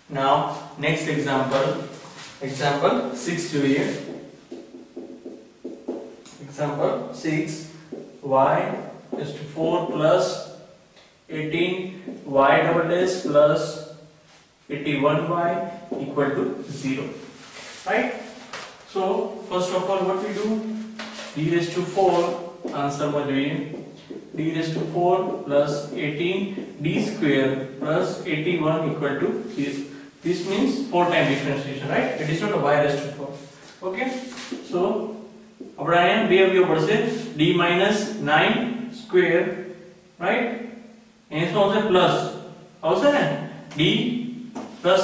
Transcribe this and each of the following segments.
Now next example 6 જોઈએ. Example 6, y is to 4 plus 18 y double dash plus 81y equal to 0, right? So first of all what we do, d raised to 4 answer માં જોઈએ, d raised to 4 plus 18 d square plus 81 equal to 0. This means 4 time differentiation, right? It is not a y raised to 4. Okay, so આપણે અહીંયા બે અવયવ પડશે, d minus 9 square, right? અહીંયા શું આવશે પ્લસ આવશે ને, d plus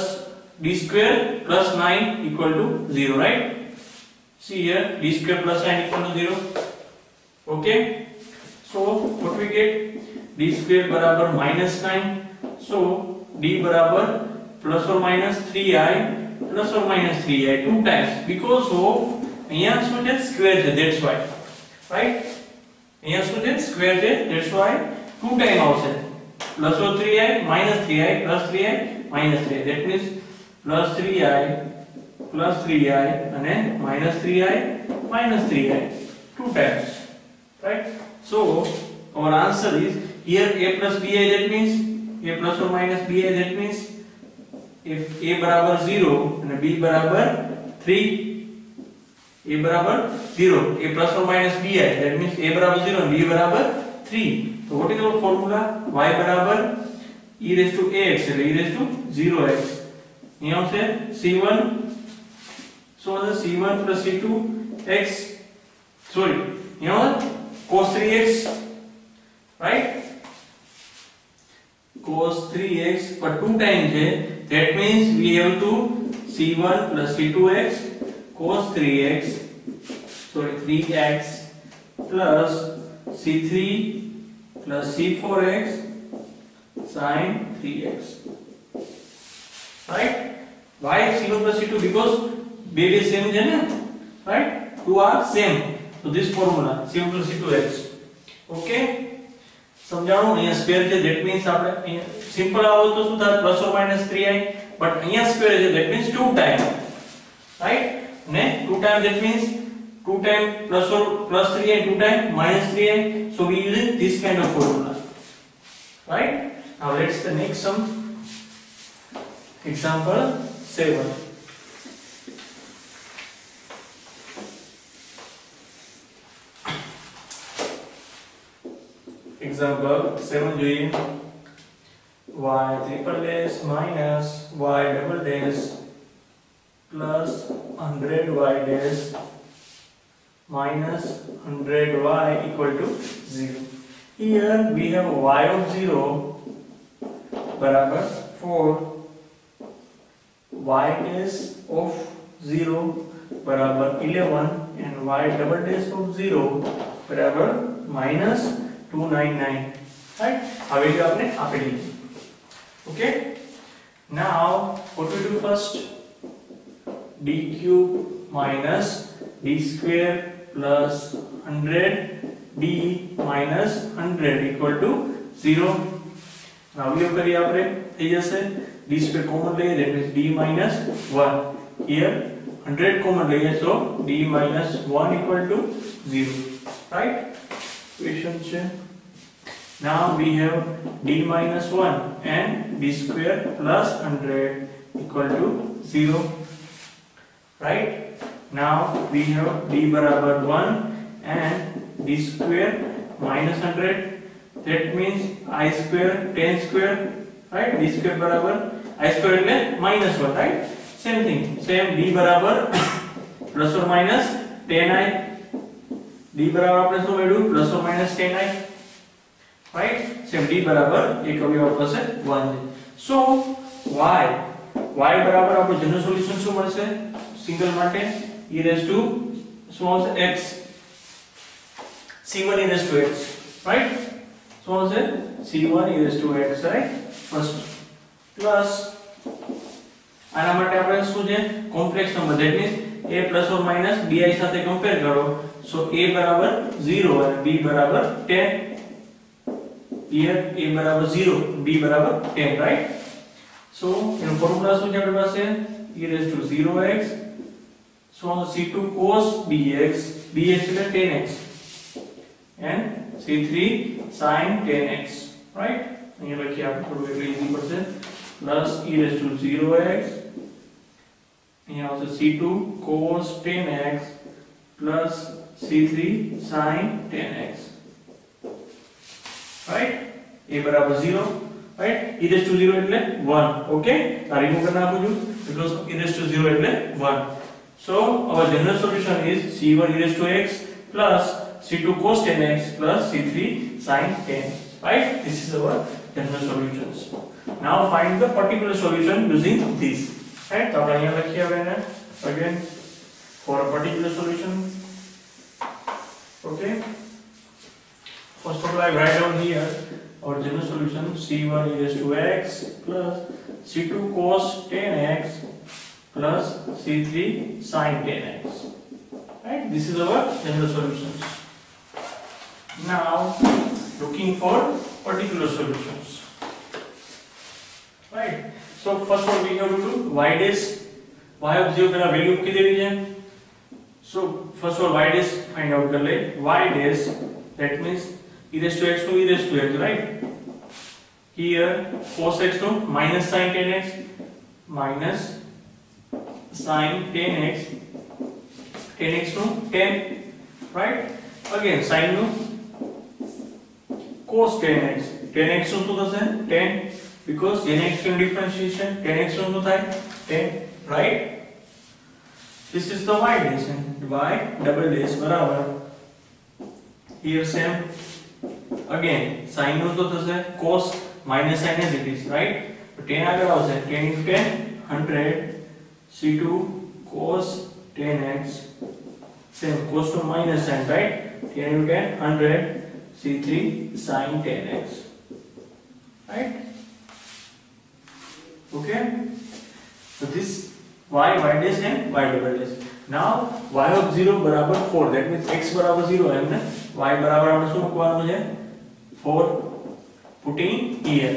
d square plus 9 equal to 0, right? See here, d square plus 9 equal to 0. Okay, so what we get, d square બરાબર minus 9, so d બરાબર plus or minus 3i plus or minus 3i 2 times, because of અહીંયા શું છે square છે, that's why, right? અહીંયા શું છે square છે, that's why 2 ટાઈમ આવશે, plus or 3i minus 3i plus 3i minus 3i, that means plus 3i plus 3i અને minus 3i minus 3i 2 times, right? So our answer is here a plus bi, that means a plus or minus bi, that means if a બરાબર 0 અને b બરાબર 3, a બરાબર 0, a plus or minus bi, that means a બરાબર 0 and b બરાબર 3. So what is our formula? y બરાબર e raised to ax એટલે e raised to 0x. અહીંયા આવશે c1, so c1 plus c2 x, sorry, અહીંયા cos 3x, right? Cos 3x but 2 times है, that means we have to c1 plus c2x cos 3x, sorry 3x plus c3 plus c4x sin 3x, right? Why c1 plus c2? Because baby same है ना, right? Two are same, so this formula c1 plus c2x. Okay, સમજાણું? અહીંયા square છે, that means આપણે અહીંયા simple આવો તો શું થાય, plus or minus 3i, but અહીંયા સ્ક્વેર છે, that means 2 time, right? ને 2 time, that means 2 time plus or plus 3i, 2 time minus 3i, so we use this kind of formula, right? Now let's the next sum, example 7. Example 7 જોઈએ, y triple dash minus y double dash plus 100y dash minus 100y equal to 0. Here we have y of 0 બરાબર 4, y dash of 0 બરાબર 11 and y double dash of 0 બરાબર minus 299, right? હવે જો આપણે આપેલી. Okay, now what we do first, d cube minus d square plus 100 d minus 100 equal to 0. now we કરીએ આપણે, થઈ જશે d square common લઈએ, that means d minus 1, here 100 common લઈએ, so d minus 1 equal to 0, right? Equation છે. Now we have d minus 1 and d square plus 100 equal to 0, right? Now we have d बराबर 1 and d square minus 100, that means I square 10 square, right? d square बराबर I square એટલે minus 1, right? Same thing, same d बराबर plus or minus 10i, d बराबर આપણે શું મેળવ્યું, plus or minus 10i, right? Same d બરાબર એક અવયવ પાસે 1 છે. So y બરાબર આપણું જનરલ સોલ્યુશન શું મળશે સિંગલ માટે, e raised to શું આવશે x, c1 e raised to x, right? શું આવશે c1 e raised to x, right? First plus આના માટે આપણે શું છે complex number, that means a plus or minus bi સાથે કમ્પેર કરો, so a બરાબર 0 અને b બરાબર 10. Here a बराबर 0, b बराबर 10, right? સો એનો ફોર્મ્યુલા શું છે આપણી પાસે e raised to 0x so c2 cos bx bx એટલે tan x and c3 sin tan x right અહીંયા લખીએ આપણે થોડું એટલે ઈઝી પડશે plus e raised to 0x અહીંયા આવશે c2 cos tan x plus c3 sin tan x right a બરાબર 0 right e raised to 0 એટલે 1 okay આ રિમૂવ કરી નાખું છું because e raised to 0 એટલે 1 so our general solution is c1 e raised to x plus c2 cos tan x plus c3 sin tan x right this is our general solutions now find the particular solution using this right તો આપણે અહીંયા લખીએ હવે એને again for a particular solution okay first of all I write down here our general solution c1 e raised to x plus c2 cos tan x plus c3 sin tan x right this is our general solutions now looking for particular solutions right so first of all we have to do y dash y of 0 પેલા value મૂકી દેવી છે so first of all y dash find out કર લે y dash that means e raised to x to e raised to x right here cos x to minus sin tan x minus sin tan x tan x to tan right again sin નું cos tan x નું શું થશે tan because tan x નું differentiation tan x નું શું થાય tan right this is the y dash and y double dash બરાબર here same again sin નું શું થશે cos minus sin as it is right but tan આગળ આવશે tan into tan 100 c2 cos tan x same cos to minus sin right tan into tan 100 c3 sin tan x right okay so this y dash and y double dash now y of 0 બરાબર 4 that means x બરાબર 0 એમ ને y બરાબર આપણે શું મૂકવાનું છે 4 putting here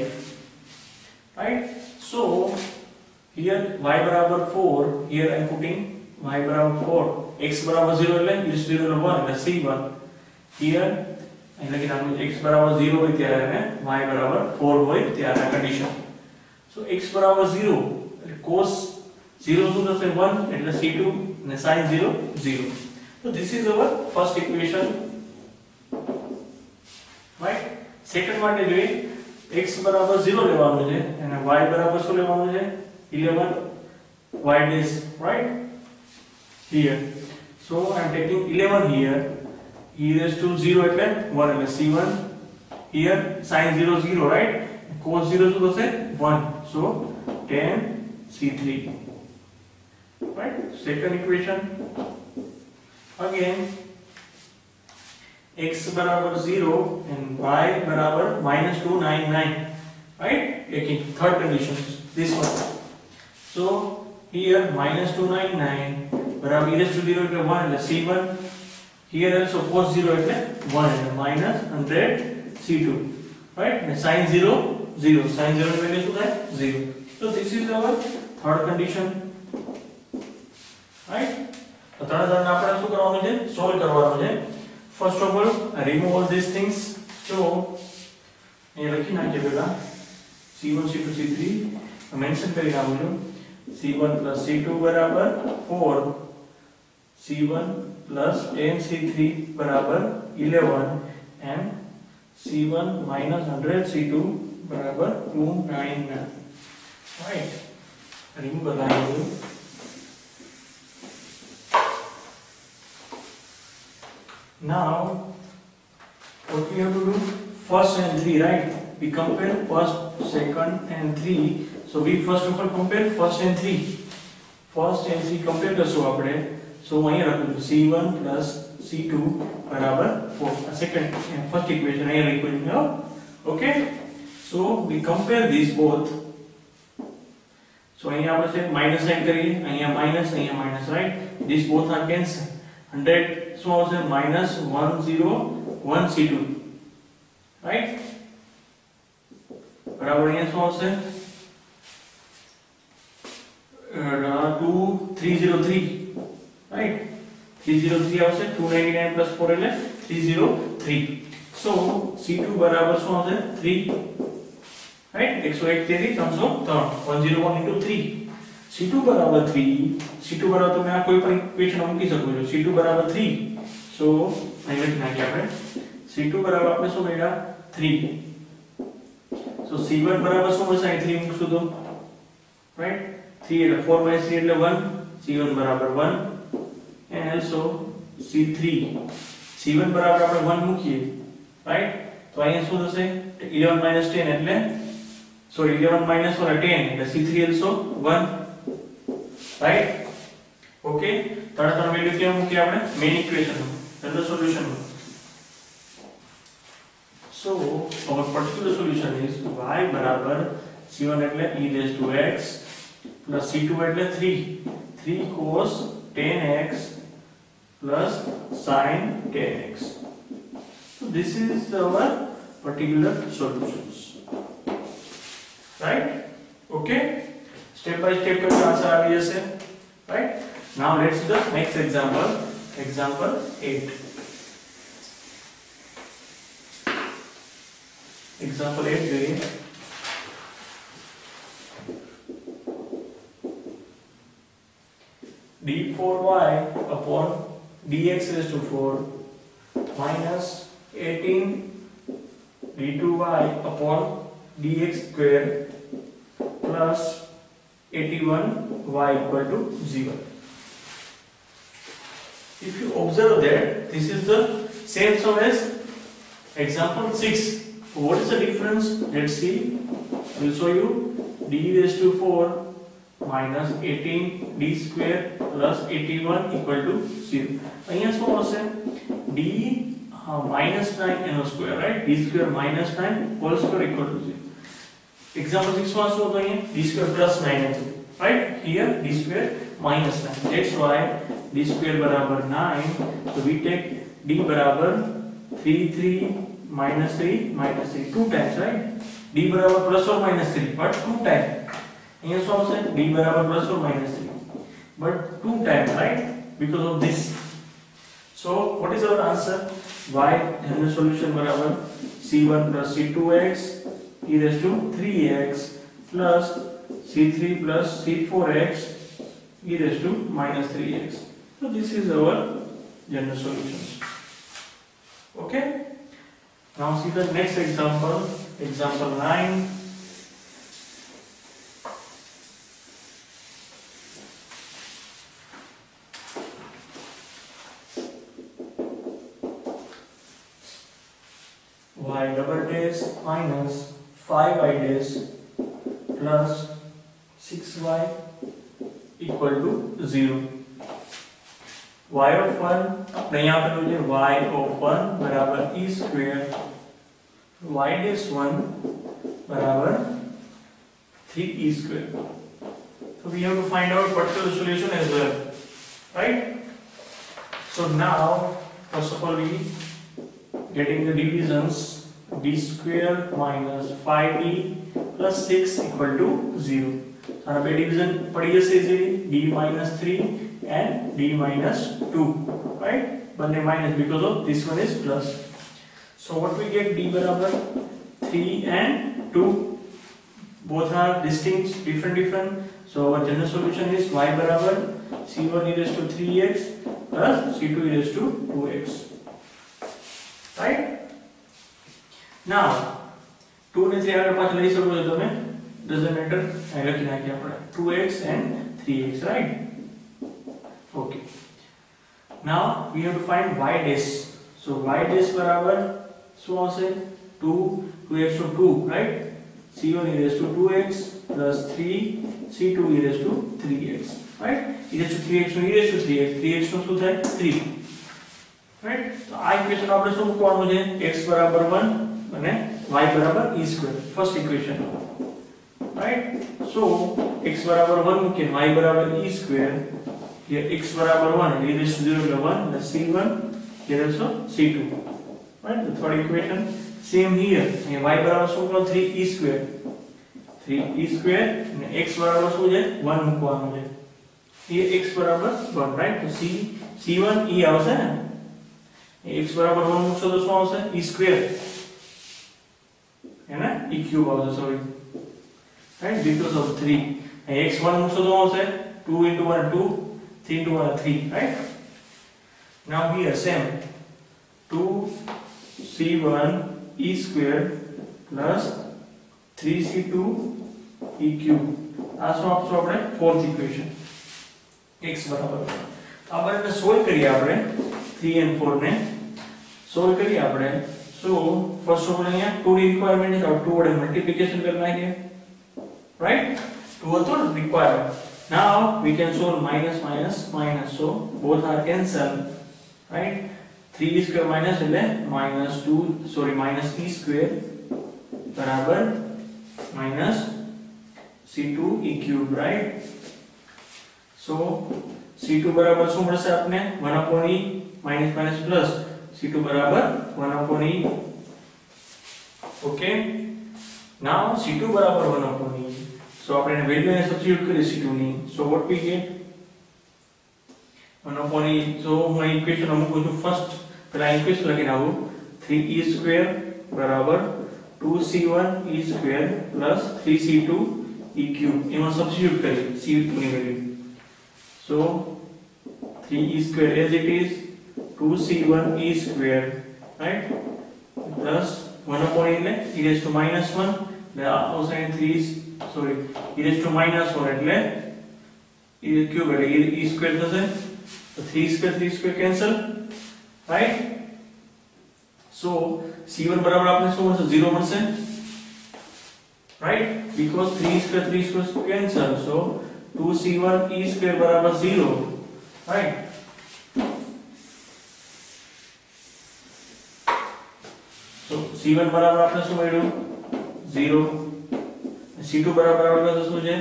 right so here y બરાબર 4 here I am putting y બરાબર 4 x બરાબર 0 એટલે is 0 એટલે 1 એટલે c1 here અહીં લખી નાખું x બરાબર 0 હોય ત્યારે અને y બરાબર 4 હોય ત્યારે આ કન્ડિશન so x બરાબર 0 એટલે cos 0 શું થશે 1 એટલે c2 અને sin 0 0 so this is our first equation right second માટે જોઈએ x બરાબર 0 લેવાનું છે અને y બરાબર શું લેવાનું છે 11 y dash right here so I am taking 11 here e raised to 0 એટલે 1 એટલે c1 here sin 0 0 right cos 0 શું થશે 1 so tan c3 right second equation again x बराबर 0 and y बराबर -299 right taking third condition this one so here -299 बराबर e raised to 0 એટલે 1 એટલે c1 here also cos 0 એટલે 1 એટલે -100 c2 right and sin 0 0 sin 0 ની વેલ્યુ શું થાય 0 so this is our third condition right તો ત્રણ ત્રણ આપણે શું કરવાનું છે સોલ્વ કરવાનું છે first of all remove all these things so અહીં લખી નાખીએ પહેલા c1 c2 c3 મેન્શન કરી નાખું છું c1 c2 બરાબર 4 c1 10 c3 બરાબર 11 and c1 100 c2 બરાબર 299 right remove બનાવ્યું now what we have to do first and 3 right we compare first second and 3 so we first of all compare first and 3 compare કરશું આપણે so અહીંયા લખું છું c1 c2 બરાબર 4 second first equation અહીંયા લખ્યું છે okay so we compare these both so અહીંયા આપણે છે માઈનસ સાઇન કરીએ અહીંયા minus right these both are cancelled 100 શું આવશે -101 c2 right બરાબર અહીંયા શું આવશે 303 આવશે 299 plus 4 એટલે 303 so C2 બરાબર શું આવશે 3 રાઈટ 101 તેથી 303 101 into 3 C2 બરાબર 3 C2 બરાબર તમે આ કોઈ પણ ઇક્વેશન મૂકી શકો છો C2 બરાબર 3 so અહીં લખી નાખીએ આપણે C2 બરાબર આપણે શું મેળવ્યા 3 so C1 બરાબર શું મળશે અહીં 3 મૂકશું તો રાઈટ 3 એટલે 4 by 3 એટલે 1 C1 બરાબર 1 and also C3 C1 બરાબર આપણે 1 મૂકીએ રાઈટ તો અહીંયા શું થશે 11 10 એટલે so 11 minus 1 10 એટલે C3 also 1 right okay તરત વેલ્યુ કેમ મૂકી આપણે મેઈન ઇક્વેશન નો the solution so our particular solution is y બરાબર C1 એટલે e raised to x plus C2 એટલે 3 cos 10x plus sin 10x so this is our particular solutions right okay step by step का answer आ गया से right now let's do the next example example 8 example 8 જોઈએ d4y upon dx raised to 4 minus 18 d2y upon dx square plus 81y equal to 0. If you observe that this is the same sum as example 6. What is the difference? Let's see. I will show you d raised to 4 minus 18 d square plus 81 equal to 0. અહીંયા શું હશે d minus 9 n square right d square minus 9 whole square equal to 0. Example 6 માં શું હતું અહીંયા d square plus 9 હતું right here d square minus 9 that's why d square બરાબર 9 so we take d બરાબર 3 minus 3 2 times right d બરાબર plus or minus 3 but 2 times અહીંયા શું આવશે d બરાબર plus or minus 3 but 2 times right because of this so what is our answer y general solution બરાબર c1 plus c2x e raised to 3x plus c3 plus c4x e raised to minus 3x. So this is our general solutions. Okay. Now see the next example, example 9. Y double dash minus 5y dash plus 6y equal to 0. Y of 1 આપણે અહીંયા આપેલું છે y of 1 બરાબર e square y dash 1 બરાબર 3e square. So we have to find out particular solution as well, right? So now first of all we getting the divisions d square minus 5e plus 6 equal to 0. So our division पड़ी जैसे easily d minus 3 and d minus 2, right? But minus because of this one is plus. So what we get d बराबर 3 and 2. Both are distinct, different. So our general solution is y बराबर c1 e raised to 3x plus c2 e raised to 2x. Right? Now 2 ને 3 આગળ પાછળ લઈ શકો છો તમે doesn't matter અહીં લખી નાખીએ આપણે 2x and 3x right okay now we have to find y dash so y dash બરાબર શું આવશે 2x to 2 right c1 e raised to 2x plus 3 c2 e raised to 3x right e raised to 3x no e raised to 3x 3x નો શું થાય 3 right તો આ equation આપણે શું મૂકવાનું છે x બરાબર 1 અને y બરાબર e square first equation right so x बराबर 1 મૂકીએ y बराबर e square here x बराबर 1 e raised to 0 એટલે 1 the c1 here also c2 right the third equation same here and y बराबर શું કરો 3e square અને x बराबर શું છે 1 મૂકવાનું છે here x बराबर 1 right so c c1 e આવશે ને x બરાબર 1 મૂકશો તો શું આવશે e સ્ક્વેર है ना e ક્યુબ આવશે sorry right because of 3 x 1 મૂકશો તો આવશે 2 into 1 2 3 into 1 3 right now here same 2c1 e square plus 3c2 e cube આ શું આપશો આપણે fourth equation x બરાબર આ બંને સોલ્વ કરીએ આપણે 3 and 4 ને સોલ્વ કરીએ આપણે so first of all અહીંયા 2d requirement છે તો 2 વડે મલ્ટીપ્લિકેશન કરી નાખીએ right 2 હતો ને requirement now we can solve minus minus minus so both are cancelled right 3 square minus એટલે minus 2 sorry minus e square બરાબર minus c2 e cube right so c2 બરાબર શું મળશે આપને 1 upon e minus minus plus c2 બરાબર 1 upon e okay now c2 બરાબર 1 upon e so આપણે value ને સબસ્ટિટ્યુટ કરીએ c2 ની so what we get 1 upon e so હું ઇક્વેશન મૂકું છું ફર્સ્ટ પહેલા ઇક્વેશન લખીને આવું 3e square બરાબર 2c1 e square plus 3c2 e cube એમાં સબસ્ટિટ્યુટ કરીએ c2 ની value so 3e square as it is 2c1 e square right plus 1 upon e raised to minus 1 એટલે outside 3 sorry e raised to minus 1 એટલે e cube એટલે e square થશે તો 3 square cancel right so c1 બરાબર આપણે શું મળશે 0 મળશે right because 3 square cancel so 2c1 e square બરાબર 0 right so c1 બરાબર આપણે શું મળ્યું 0 c2 બરાબર આપણે શું છે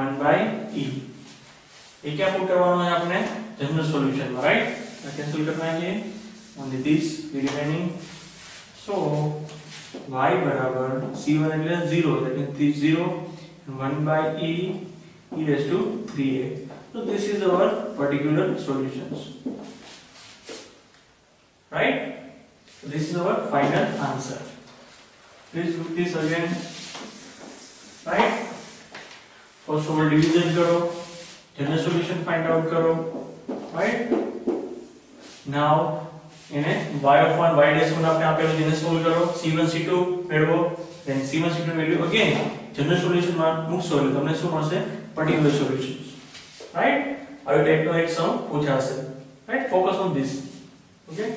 1/e એ ક્યાં પુટ કરવાનો છે આપણે જનરલ સોલ્યુશન માં રાઈટ આ કેન્સલ કરना है only this remaining so y બરાબર c1 એટલે 0 that means this 0 and 1/e e raised to 3a so this is our particular solutions right so this is our final answer please look this again right first of all division करो general solution find out करो right now એને y of 1 y dash 1 આપણે આપેલું જેને solve કરો c1 c2 મેળવો then c1 c2 value again general solution માં મૂકશો એટલે તમને શું મળશે particular solutions right આવી ટાઈપનો એક સમ પૂછાશે right focus on this okay